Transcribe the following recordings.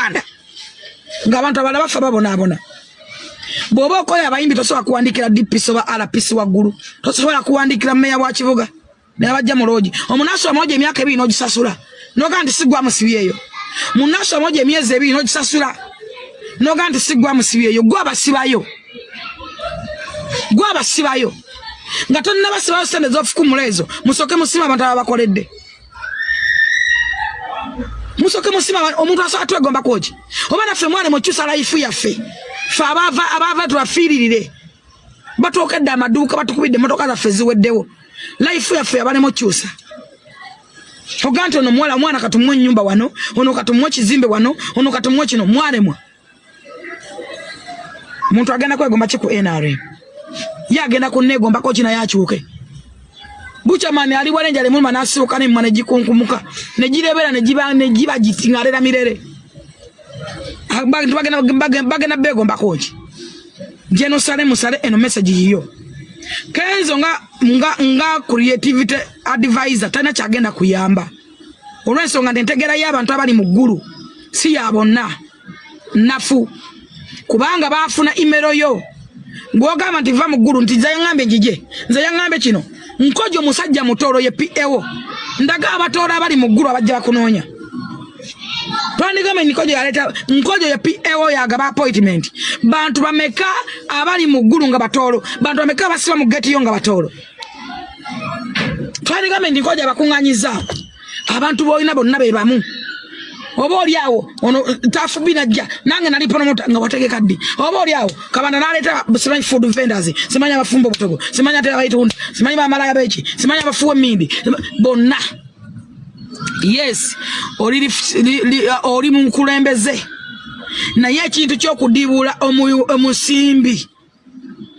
Uganda ngabantu abala bafa babona boba okoya abayimbi tosobola kuwandikira DPS oba RPC waggulu tosobola kuwandikira meya wa kibuga n'abajja mu loogi omunaso amoja emyaka 2 n'ogisasula noga nti sigwa musibyeyo munaso amoja emyezi 2 n'ogisasula noga nti sigwa musibyeyo gwa basibayo nga tonna basibayo sente z'ofukumulezo musoke musima abantu abakoledde musoke musima omuntu asobola twegomba koji oba naffe mwana mukyusa life yaffe fe abava tulafiiririre batookedde amaduuka batukubidde emmotoka zaffe ziweddewo life yaffe yabale mukyusa oganti ono mwana katumwe ennyumba wano ono katumwe ekizimbe wano ono katumwe kino mwalemwa muntu agenda kwegomba ki ku NRM yagenda kunnegombako kina yakyuke buchamani ali walenjale mulima nasibuka ne mwana gikunkumuka ne girebera ne giba gitingalera mirere bagenda begomba koji Jerusalem sale eno message yiyo kenzo nga creativity advisor tana kyagenda kuyamba olwensonga ntegera y'abantu abali mu ggulu si yabonna nafu kubanga bafuna imero yo ngogamba nti va mu ggulu nti zayangambe njije nze yangambe kino nkojo musajja mutoro ye PAO ndaga abatoro abali mu ggulu abajja bakunoonya twandikame nikojo yaleta nkojo ya PAO yagaba appointment bantu bameka abali mu ggulu nga batoro bantu bameka basiba mu gate yo nga batoro twandikame nikojo bakunganyiza abantu boyina bonna be bamu oba oliawo ono tafubi najja nange nali promoter nga wategeka ddi oba oliawo kabanda naleta simanyi food vendors simanyi abafumbo butogo simanyi ate abayitunda simanyi bamalaya bechi simanyi abafuwe mindi bonna yes oli munkulembeze naye ekintu ky'okudibula omusimbi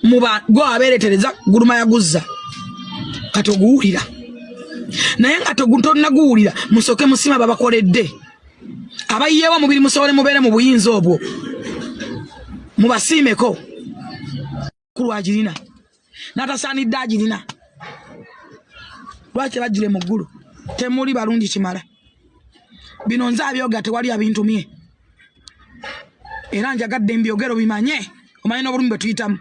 muba gwo aberetereza guluma yaguzza katoguwulira naye nga tonaguwulira musoke musima babakoledde abayiyewo mubiri musobole mubere mu buyinza obwo mubasiimeko kulwagirina natasaanidde agirina lwaki bajjire mu ggulu temuli balungi kimala bino nze abyoga tewali abintumye era njagadde mbyogero bimanye omanye n'obulumi bwe tuyitamu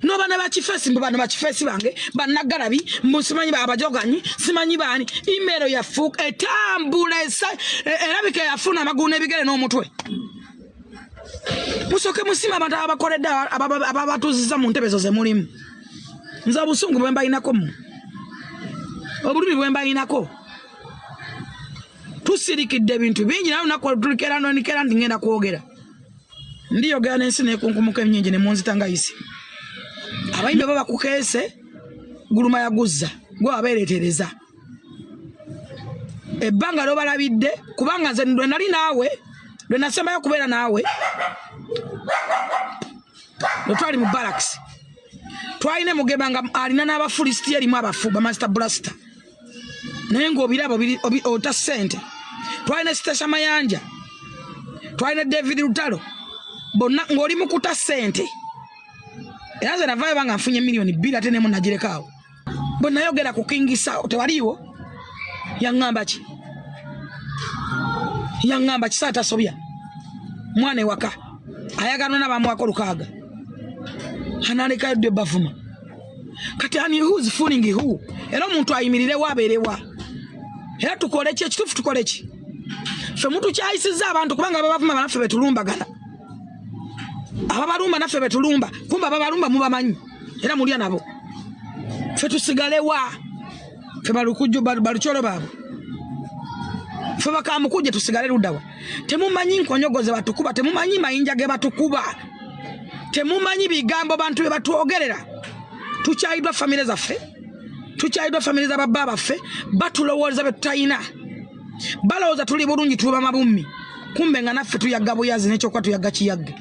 nobana bakifesi mbu bano bakifesi bange bannagalabi musimanyi babajoganyi simanyi bani imero yafuuka etambula erabika yafuna amagulu n'ebigere n'omutwe musoke musima abantu abakoledde ababatuuziza mu ntebezo ze mulimu nze obusungu bwe mbayinako mu obulumi bwe mbayinako tusirikidde ebintu bingi naye lunaku tulikera nonikera ndi ngenda kwogera ndiyogera n'ensi neekunkumuka enyingi ne munzita nga isi abayimbi baba kukeese guluma yaguzza gwe aberetereza ebbanga lobalabidde kubanga nze lwe nali naawe lwe nasembayo kubeera naawe lwe twali mu barracks twalina mugeba nga alina n'abafulisiti erimu abafu bamaster blaster naye ng'obirabo ota ssente twalina Sitasha Mayanja twalina David Lutalo bonna ng'oli mu kuta ssente era nze navaayo banga nfunye $2 million ate nemu nagirekaawo bwe nayogera ku kingisa tewaliiwo yaŋŋamba ki saa tasobya mwana ewaka ayagalwa n'abamuwako 6 analekayo ddwe bavuma kati ani who's fooling who era omuntu ayimirirewo abeerewa era tukole ki ekituufu tukole ki ffe mutukyayisizza abantu kubanga ababavuma banaffe betulumbagana ababalumba naffe betulumba kumba ababalumba mubamanyi era mulya nabo ffe tusigalewa ffe balukujju balukyolo baabo ffe bakamukujje tusigale luddawa temumanyi nkonyogoze batukuba temumanyi mayinja ge batukuba temumanyi bigambo bantu be batwogerera tukyayiddwa famire zaffe tukyayiddwa famire z'ababba baffe batulowooza be tutayina balowooza tuli bulungi tuba mabummi kumbe nga naffe tuyagga buyazi n'ekyokwa tuyagga kiyagge